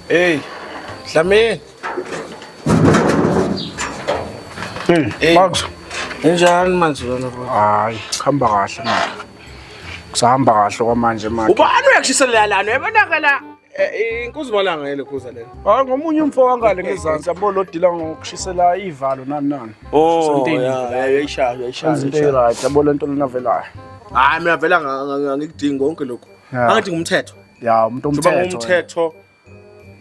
Hey, Dlamini. Hey, Max. Njani manje lona bro? Hayi, khamba kahle manje. Kusahamba kahle kwamanje manje. Ubani uyashiselela lana? Yabonakala inkuzimalanga yele khuza lena. Hayi ngomunye umfo wangale ngezansi yabo lo dila ngokushisela ivalo nani. Oh, yayishaya. Izinto right yabo lento lena velayo. Hayi mina vela ngikudinga konke lokho. Angidinga umthetho. Ya, umuntu umthetho.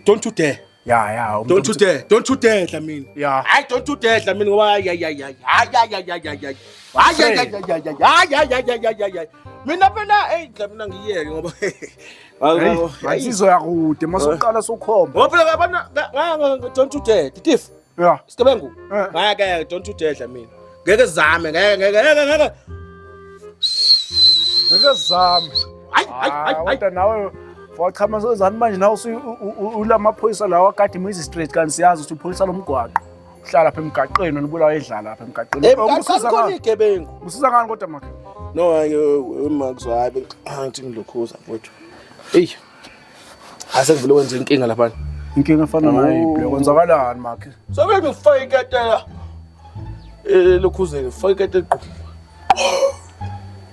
Don't you dare. Ya, Don't you dare. Don't you dare Dlamini. Ya. Hayi don't you dare Dlamini ngoba hayi. Mina phela Dlamini ngiyeke ngoba Asizo yakude masuqala sokhomba. ngoba phela yabona don't you dare. Titif. Ya. Sikebengu. Ngeke don't you dare Dlamini. Ngeke zame ngeke. Ngezami. Hayi. Kodwa nawe wachama sozani manje nawe ulamaphoyisa lawa kade imizi street kanti siyazi ukuthi uphoyisa lomgwaqo uhlala lapha emgaqweni nibulawa edlala lapha emgaqweni Khona igebengu. usiza ngani kodwa makhe No Max hayi ngithi ngilokhuza mfowethu. Hey. Asengivele wenze inkinga lapha. inkinga efana nayo kwenzakalani makhe Sobe ngifake iketela lokhuzeke fake iketela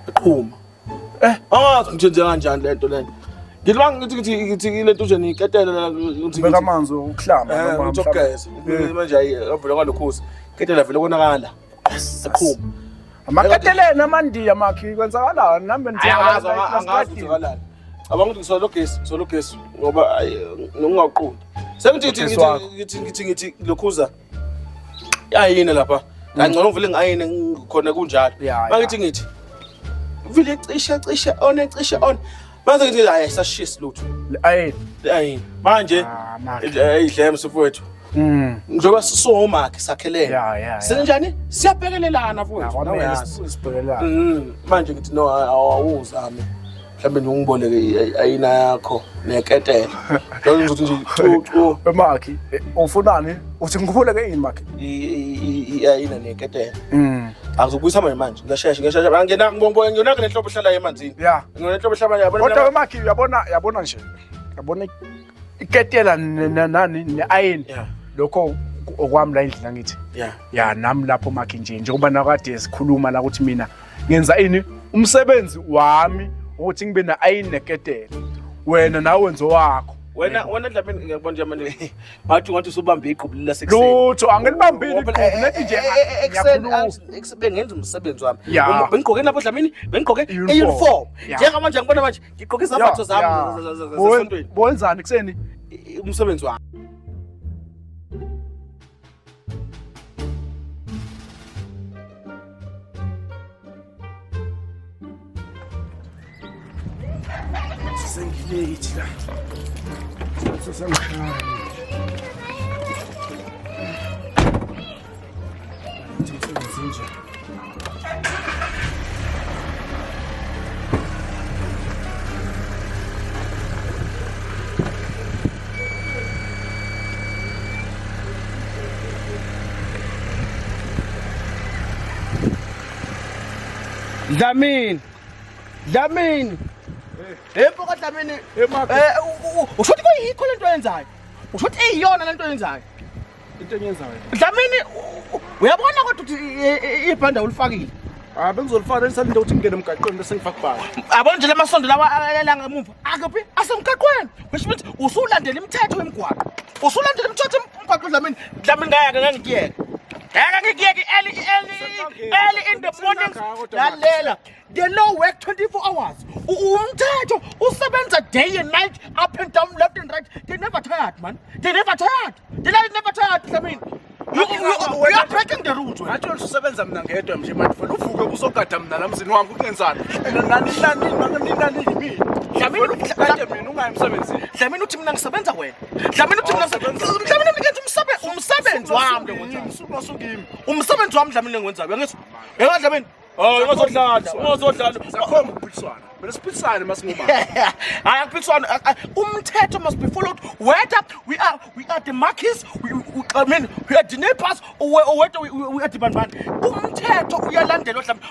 eqhuma. Ngithenze kanjani lento lena? Ngilibanga ngithi lento nje niketela la ngithi beka amanzi ukuhlamba noma ngizogeza. Manje avule kwalokhuza. Iketela vele konakala. Eqhuma. amaketelene amandiya makhe kwenzakalani nambe Angazi ukuthi abanga ukuthi ngisologesi ngoba ngingaqondi. Sengithi lokhuza yayina lapha. Kangcono uvele ngayini ngikhona kunjalo. Mangithi vile cisha on. Manje ngithi hayi sashisa lutho. Ayini. Manje idleme sifowethu. Njoba sisoma ke sakhelene. Senjani? Siyabhekelelana mfowethu. Manje ngithi no awuzame. Mhlambe nje ungiboleke ayina yakho neketela. Lokho ngizothi nje chu emakhe ufunani uthi ngikuboleke yini makhe ayina neketela. Akuzobuyisa manje ngiyashesha angena ngibona kunenhlobo ehlala emanzini. Nginenhlobo ehlala yabona. Kodwa makhe yabona nje. Yabona iketela nani neayini. Lokho okwami la endlini ngithi. Ya nami lapho makhe njengoba nakade sikhuluma la ukuthi mina ngenza ini umsebenzi wami ukuthi ngibe na-ayini neketela wena nawe wenzo wakho wena Dlamini ngiyabona nje manje bathi ngathi usubambe iqhubu lasekuseni lutho angilibambile iqhubu nethi nje ekuseni ngenza umsebenzi wami bengigqoke lapho Dlamini bengigqoke uniform njengamanje ngibona manje ngigqoke izambatho zami zasesontweni wenzani kuseni umsebenzi wami sengilethi la sesengikhaya nje Dlamini Yebo kaDlamini ushothi kuyikho lento oyenzayo ushothi eyiyona lento oyenzayo into enyenzayo Dlamini uyabona kodwa ukuthi ibhanda ulifakile bengizolifana elisalinde ukuthi ngene emgaqweni bese ngifaka kubani abona nje lamasondo lawa ayelanga emuva akuphi asemgaqweni which means usulandela imithetho emgwaqo usulandela imithetho emgwaqo Dlamini ngeke ngikuyeke early in the morning lalela they no work 24 hours umthetho usebenza day and night up and down left and right they never tired man they never tired Dlamini you are breaking the rules ngathi usebenza mina ngedwa nje manje ufuna uvuke uzogada mina namzini wami ukwenzani nani yimi Dlamini mina ungayimsebenzini Dlamini uthi mina ngisebenza wena Dlamini uthi mina Dlamini ngiyenza umsebenzi wami ngokwenza usuku kimi umsebenzi wami Dlamini ngikwenza uyangizwa Dlamini Oh, ungazodlala. Sakhomba ukuphikiswana. Mina siphikisane masingoma. Hayi akuphikiswana. Umthetho must be followed. Whether we are the marquis, I mean we are the neighbors or whether we are the bandman. Umthetho uyalandelwa mhlawumbe.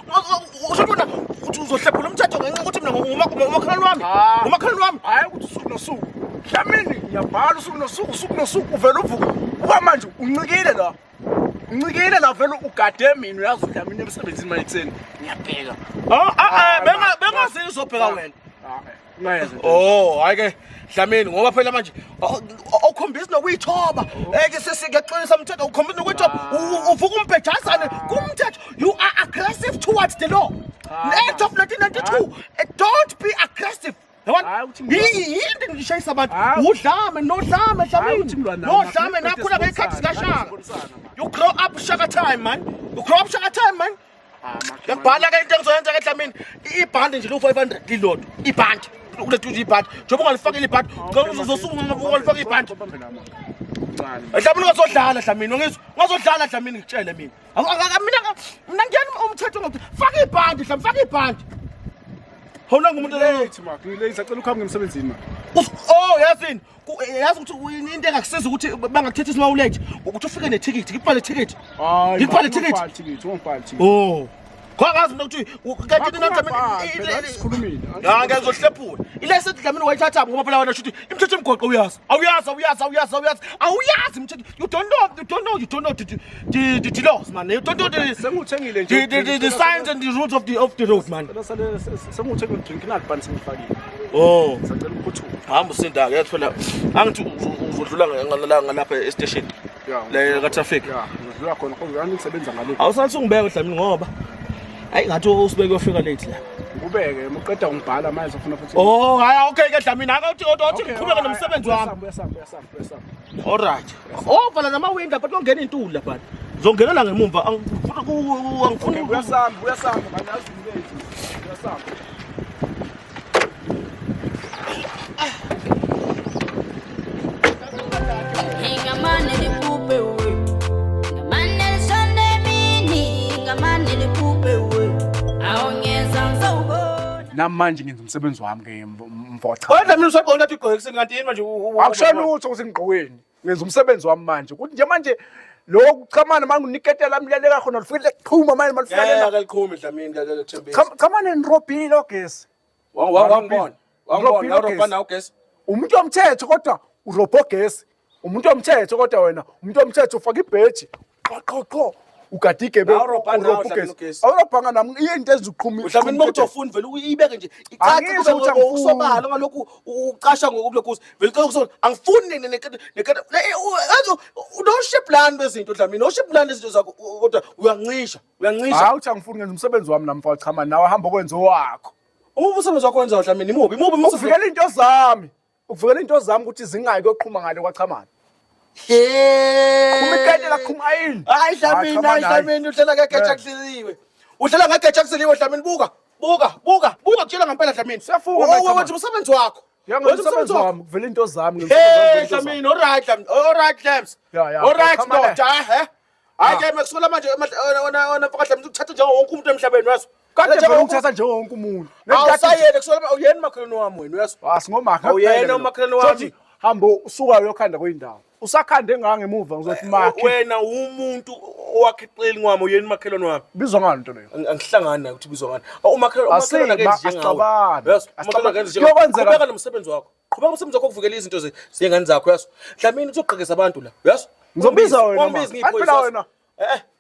Ushobona ukuthi uzohlephula umthetho ngenxa ukuthi mina ngomakhalwane wami. Ngomakhalwane wami. Hayi ukuthi usuku nosuku. Mhlawumbe ngiyabhala usuku nosuku uvela uvuka. Uba manje uncikile la. Uncikile la vele ugade mina uyazi mhlawumbe emsebenzini mayitheni. Ngiyabheka. Bengazi izobheka wena. Ngayeza. Oh, hayi ke Dlamini ngoba phela manje awukhombisi nokuyithoba. Eke sesikeqinisa umthetho ukhombisa nokuyithoba. Uvuka umbhejazane kumthetho. You are aggressive towards the law. Act of 1992. Don't be aggressive. Yini ngishayisa abantu udlame nodlame Dlamini nodlame nakhula ngekhathi sikashaka. You grow up shaka time man. You grow up shaka time man. Ngibhala ke into engizoyenza ke Dlamini ibhandi nje lo500 lilodwa ibhandi ulethe ibhandi njengoba ungalifakile ibhandi uzosuka ungalifaka ibhandi Dlamini ungazodlala Dlamini ungazodlala Dlamini ngitshele mina mina ngiyani umthetho ngokuthi faka ibhandi Dlamini faka ibhandi Hona ngumuntu lethi Mark lezi sacela ukuhamba ngemsebenzini man Oh yazini yazi ukuthi into engakusiza ukuthi bangakuthetha isima ulethe ukuthi ufike nethikithi ngibhale ithikithi ngibhale ithikithi Oh Kwakazi mina ukuthi kanti nina sikhulumile Ya ngizohlephula ilesithi Dlamini wayithatha ngoba phela wena shuthi imithetho emgoqo uyazi awuyazi imithetho you don't know the laws man you don't know senguthengile the signs and the rules of the road man senguthengile drink inalibhani sengifakile Oh sacela ukuphuthu hamba usinda ke yathola angithi uzodlula ngalapha e-station le ka traffic ya uzodlula khona kodwa ngisebenza ngale awusathi ungibeka Dlamini ngoba hayi ngathi usibeke uyofika late la ubeke uqeda ungibhala manje ufuna futhi Oh hayi okay ke Dlamini akathi ngiqhubeka nomsebenzi wami uyasamba Alright vala nama window but ungena intuli lapha ngizongenela ngemumva angifuna uyasamba manje azimlate uyasamba Ngamane likupe we Ngamane sonde mini Ngamane likupe we Awungeza ngizobona namanje ngenza umsebenzi wami ke mfocha Kodwa Dlamini usaqonda ukuthi igqoke kuseni kanti yini manje akushona ukuthi usengigqokweni ngenza umsebenzi wami manje ukuthi nje manje lo kuchamana manje uniketela amlaleka khona lifike liqhuma manje malifika Yeah akaliqhumi Dlamini kathembisi chamana nirobhile ogesi wangibona nawurobana ugesi umuntu omthetho kodwa urobogesi umuntu omthetho kodwa wena umuntu omthetho ufaka ibheji qho ugadike urobogesi awurobhanga nami into eziqhumile Dlamini bokutofunda vele uyibeke nje icace kube ngokusobala ngalokhu uqasha ngokulokuza vele kusona angifuni nekada unoshiplan bezinto Dlamini unoshiplan lezinto zakho kodwa uyancisha hayi uthi angifuni ngenza umsebenzi wami namfa chama nawe hamba ukwenza owakho umsebenzi wakho wenza Dlamini imubi uvikela into zami ukuthi zingayi koqhuma ngale kwachamana umiketela qhuma yini hayi Dlamini uhlela ngegeja kuhleliwe uhlela ngegeja kuseliwe Dlamini buka kutshela ngempela Dlamini wenza umsebenzi wakho wenza umsebenzi wami kuvela into zami Dlamini alright Dlamini alright ndoda hayi ke mekusola manje wena faka Dlamini uthatha njengo wonke umuntu emhlabeni waso kade vele ungithatha njengo wonke umuntu awusayele kusola uyena makhelwane wami wena waso asingomakha uyena umakhelwane wami hamba usuka uyokhanda kwindawo usakhande ngangemuva ngizothi makhe wena umuntu owakhiqeli ngwami uyena makhelwane wami bizwa ngani into leyo angihlangana naye ukuthi bizwa ngani umakhelwane akenzi njengawe umakhelwane akenzi njengawe qhubeka nomsebenzi wakho ukuvikela izinto zengane zakho yaso Dlamini uzogqekeza abantu la yaso ngizobiza wena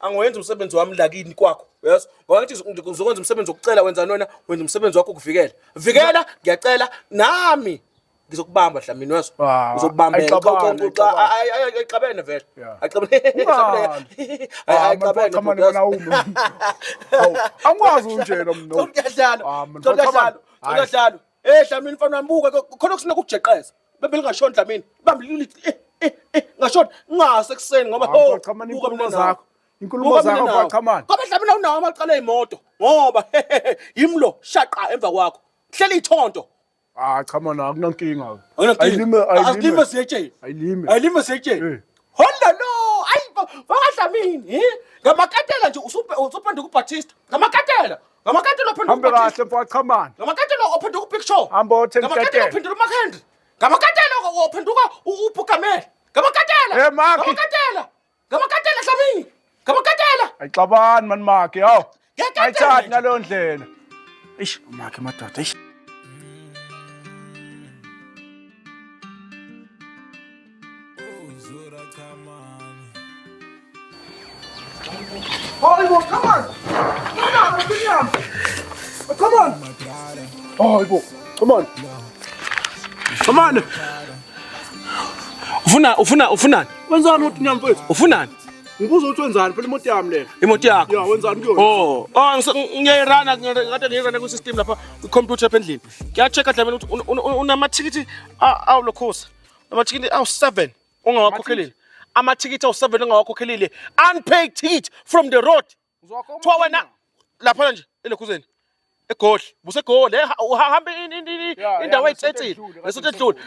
angiwenza umsebenzi wami lakini kwakho yaso ngoba ngithi ngizokwenza umsebenzi wokucela wenza wena wenza umsebenzi wakho ukuvikela ngiyacela nami ngizokubamba Dlamini waso ngizokubamba ayixabene vele ayixabene angikwazi unjena mno Dlamini Dlamini mfana wami buka khona kusina kujeqeza bebele ngashona Dlamini bambile ngashona ngase kuseni ngoba buka inkulumo zakho bachamana ngoba Dlamini awunawo amaqala ezimoto ngoba yimlo shaqa emva kwakho hlela ithonto chama na akunankinga ayilime siyetsheni ayilime siyetsheni hola no ayi Dlamini, ngamakatela nje usuphenduka uBaptista. Ngamakatela ophenduka Hambe uBaptista. kahle mfowethu, come on. Ngamakatela ophenduka uBig Show. Hamba othenga Ngamakatela iketela. ophenduka uMakhendri. Ngamakatela ophenduka uBugameli. Ngamakatela. Hey, Maki. Ngamakatela Dlamini. Ngamakatela. Ayixabani man Maki, hawu. Ngiyakatela Ayithathi nje. ngaleyo ndlela. Eish, Maki madoda, eish. Hayibo, come on. Come on. Hayibo, come on. Come on. Ufunani? Wenzani uthi nyama mfethu? Ufunani? Ngibuza ukuthi wenzani phela imoto yami le. Imoto yakho. Ya, wenzani kuyona? Ngiyayirana kade ngiyirana kwi-system lapha kwi-computer lapha endlini. Ngiya-check Dlamini ukuthi unamathikithi awulokhosa. Amathikithi awu-7 ongawakhokhelile. Amathikithi awu-7 ongawakhokhelile. Unpaid ticket from the road. Kuthiwa wena lapha nje elokhuzeni. eGoli busegoli uhamba indawo ayithethile lesothi edlule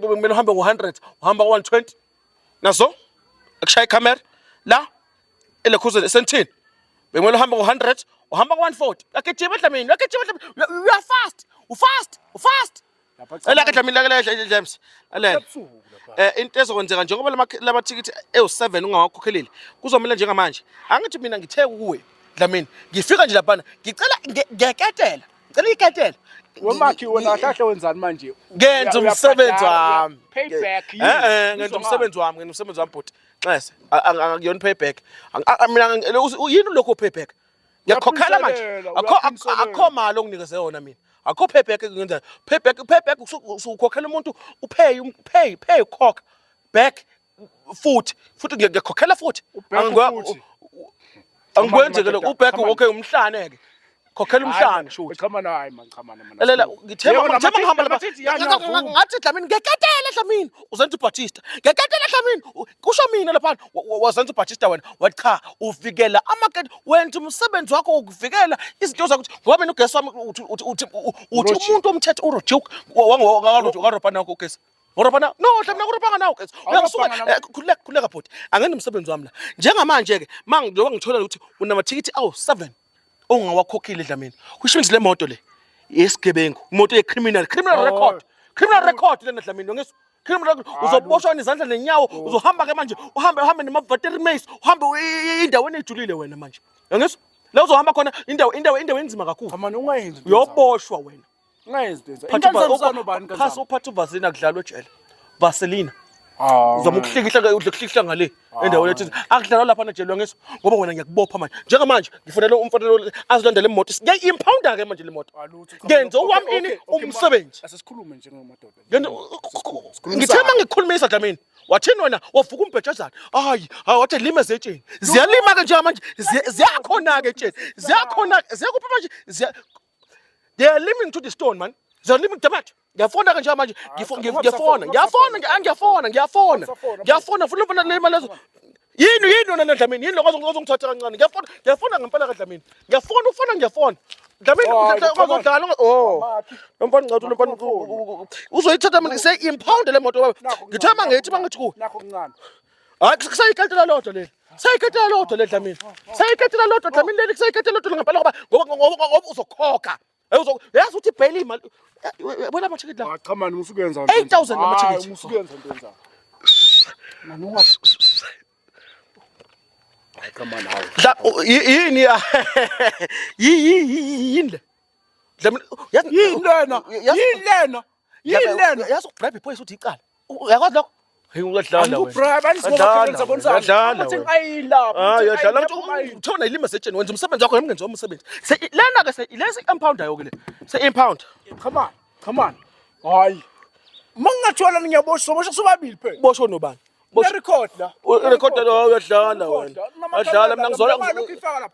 kumele uhambe ngo100 uhamba ngo120 nazo akushaya icamera la elekhuzeni esentini bekumele uhambe ngo100 uhamba ngo140 akejima Dlamini you are fast la ke Dlamini la James alela into ezokwenzeka njengoba lamathikithi ewu7 ungawakhokhelile kuzomela njengamanje angithi mina ngithe kuwe Dlamini ngifika nje lapha ngicela ngiyaketela ngicela iketela wemakhi wena kahle wenzani manje ngenza umsebenzi wami payback ngenza umsebenzi wami bhuti xese angiyona payback mina yini lokho payback ngiyakhokhela manje akho mali onginikeze yona mina akho payback ngenza payback usukhokhela umuntu pay ukhokha back futhi ngiyakhokhela futhi angikwenze ke lokho uback okay umhlane ke khokhela umhlane shothi chama nayi man chama lalela ngithemba ngihamba lapha ngathi Dlamini ngeketela Dlamini uzenza uBaptista ngeketela Dlamini kusho mina lapha wazenza uBaptista wena wathi cha uvikela amakete wenza umsebenzi wakho wokuvikela izinto zakho ngoba mina ugesi wami uthi umuntu omthetho uRojuke wangoRobana wakho ugesi Robana no Dlamini akuropanga nawo ugesi uyasuka khuleka bhuti angene umsebenzi wami la njengamanje ke mangizoba ngithola ukuthi unamathikithi awu7 ongawakhokhile Dlamini kusho ukuthi le moto le yesigebengu imoto yecriminal record lena Dlamini ngizwe criminal uzoboshwa izandla nenyawo uzohamba ke manje uhambe nemavateri maze uhambe indaweni ejulile wena manje ngizwe la uzohamba khona indawo enzima kakhulu amani ungayenzi uyoboshwa wena ungayenzi into inkansana bani kansana phasa uphatha uVasilina kudlalwa ejele Vasilina uzama ukuhlikihla ngale endaweni ethi akudlalwa lapha najelwa ngeso ngoba wena ngiyakubopha manje njengamanje ngifunela umfanelo azilandele imoto siyayimpounder ke manje le moto ngenze owami ini umsebenzi asesikhulume nje ngamadoda ngithema ngikhulumisa Dlamini wathini wena wavuka umbhejazana hayi wathi lima zetsheni ziyalima ke njengamanje ziyakhona ke etsheni ziyakhona ziyakuphi manje they are liming to the stone man ziyalima tomato ngiyafona ke njengamanje ngiyafona funa le mali lezo yini wena Dlamini yini lokho ozongithatha kancane ngiyafona ngempela ka Dlamini ngiyafona Dlamini uzodlala nomfana ngcathi nomfana uzoyithatha mina impound le moto ngithema ngithi bangithi ku nakho kuncane hayi kusayiketela lodwa le sayiketela lodwa le Dlamini sayiketela lodwa Dlamini le sayiketela lodwa ngempela ngoba uzokhokha yazi uthi bail imali bona amathikithi la cha man musukuyenza 8,000 amathikithi musukuyenza into enza manunga hayi kama nawo yini yini Dlamini yini lena yazi ukubribe ipolice uthi icala uyakwazi lokho uyadlala uthona ilima setsheni wenza umsebenzi wakho ngenza umsebenzi lena ke lesi impound ayo ke le se-impound come on hayi mangingathola ngiyaboshwa sobabili phela bosho nobani record la record lo uyadlala wena adlala mina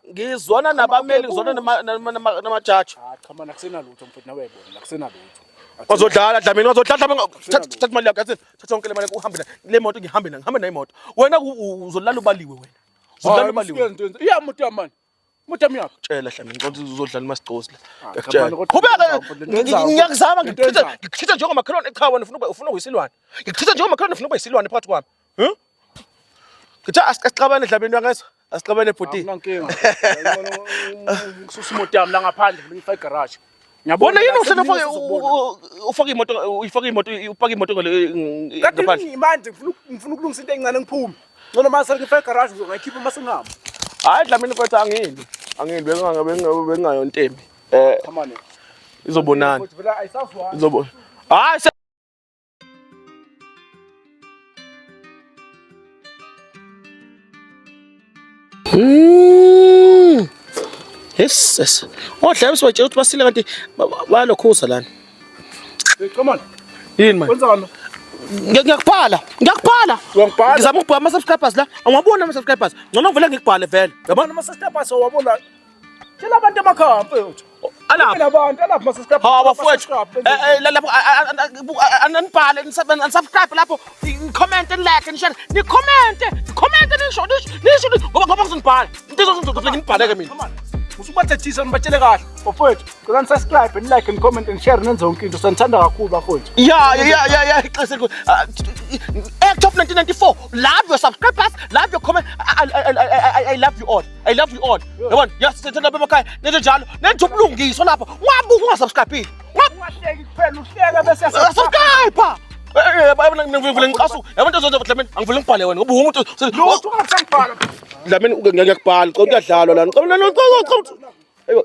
ngizwana nabameli ngizwana namajaji come on akusenalutho mfethu nawe yabona akusenalutho wazodlala Dlamini wazodlala thatha imali yakho yathi thatha yonke le mali uhambe le moto ngihambe na imoto wena uzolala ubaliwe wena uzolala ubaliwe iya moto yamani moto yami yakho tshela Dlamini uzodlala masicosi la kubeka ngiyakuzama ngikuchitha njengomakhelwane cha wena ufuna ukuyisilwane ngikuchitha njengomakhelwane ufuna ukuyisilwane phakathi kwami Kuthi asixabane Dlamini wangaso. Asixabane bhuti. Akunankinga. Ngisusa imoto yami la ngaphandle ngifaka igarage. Bona yini uhlelo ufaka imoto ngale ngaphandle. Imanje ngifuna ukulungisa into encane ngiphume. Ngona mase ngifaka igarage ngizoyikhipha mase ngihamba. Hayi Dlamini mfethu angini bengayo ntembi. Come on. Izobonana. Vela ayisazwana. Izobona. Hayi Yes. Odlebe siwatshela ukuthi basile kanti bayalokhuza lana. Come on. Yini man? Kwenzani? Ngiyakubhala. Uyangibhala? Ngizama ukubhala ama-subscribers la. Awabona ama-subscribers. Ngcono ngivele ngikubhale vele. Yabona ama-subscribers wabona. Tshela abantu emakhaya mfethu. Alapha. Abantu ama-subscribers. Ha bafowethu. Lapho ananibhale nisubscribe lapho. Comment and like and share. Ni comment nisho ngoba ngizonibhala. Into izozindlela ngibhaleke mina. Come on. Usubathethisa nibatshele kahle. Bafowethu, ngicela subscribe and like and comment and share nenze yonke into. Sanithanda kakhulu bafowethu. Yeah. Ixese Act of 1994. Love your subscribers, love your comment. I love you all. Yabona? Yes, sithanda bemakhaya. Nenze njalo. Nenze ubulungiswa lapha. Wabuka ungasubscribe. Ungahleki kuphela uhleka bese Subscribe. Yabona ngivule ngiqasu. Yabona into zonke Dlamini angivule ngibhale wena. Ngoba umuntu lutho ungasangibhala. Dlamini ngiyakubhala. Kuyadlalwa lana. Ayiwa.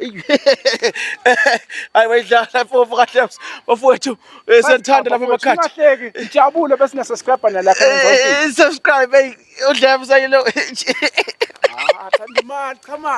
Hayi bayidlala mfowethu kahle bafowethu siyandithanda lapha emakhaya. Ungahleki, ijabule bese na subscribe nalapha enza. Subscribe hey udlebe sayilo. Thanda imali, come on.